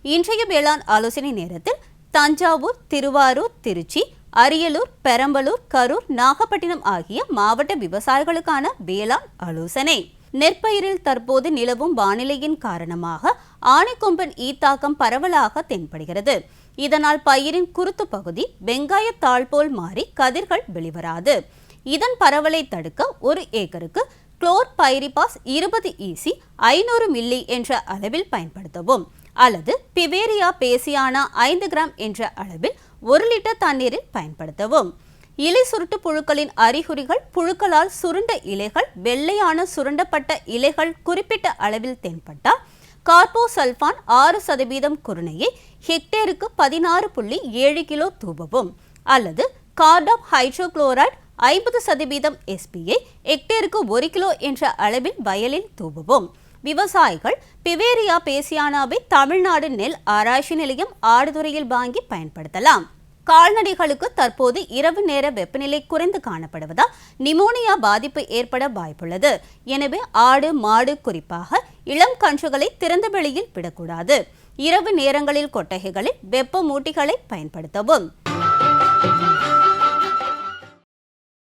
இன்றைய வேளாண் ஆலோசனை நேரத்தில் தஞ்சாவூர், திருவாரூர், திருச்சி, அரியலூர், பெரம்பலூர், கரூர், நாகப்பட்டினம் ஆகிய மாவட்ட விவசாயிகளுக்கான வேளாண் ஆலோசனை. நெற்பயிரில் தற்போது நிலவும் வானிலையின் காரணமாக ஆனைக்கொம்பன் ஈ தாக்கம் பரவலாக தென்படுகிறது. இதனால் பயிரின் குருத்து பகுதி வெங்காயத்தாள் போல் மாறி கதிர்கள் வெளிவராது. இதன் பரவலை தடுக்க 1 ஏக்கருக்கு குளோர் பைரிபாஸ் 20 EC 500 மில்லி என்ற அளவில் பயன்படுத்தவும் அல்லது பிவேரியா பேசியானா 5 கிராம் என்ற அளவில் 1 லிட்டர் தண்ணீரில் பயன்படுத்தவும். இலை சுருட்டு புழுக்களின் அறிகுறிகள்: புழுக்களால் சுருண்ட இலைகள், வெள்ளையான சுருண்டப்பட்ட இலைகள் குறிப்பிட்ட அளவில் தென்பட்டால் கார்போசல்ஃபான் 6% குருணையை ஹெக்டேருக்கு 16.7 கிலோ தூவவும் அல்லது கார்டாப் ஹைட்ரோகுளோரைடு 50% SPயை ஹெக்டேருக்கு 1 கிலோ என்ற அளவில் வயலில் தூவவும். விவசாயிகள் பிவேரியா பேசியானாவை தமிழ்நாடு நெல் ஆராய்ச்சி நிலையம் ஆடுதுறையில் வாங்கி பயன்படுத்தலாம். கால்நடைகளுக்கு தற்போது இரவு நேர வெப்பநிலை குறைந்து காணப்படுவதால் நிமோனியா பாதிப்பு ஏற்பட வாய்ப்புள்ளது. எனவே ஆடு, மாடு, குறிப்பாக இளம் கன்றுகளை திறந்த வெளியில் விடக்கூடாது. இரவு நேரங்களில் கொட்டகைகளில் வெப்ப மூட்டிகளை பயன்படுத்தவும்.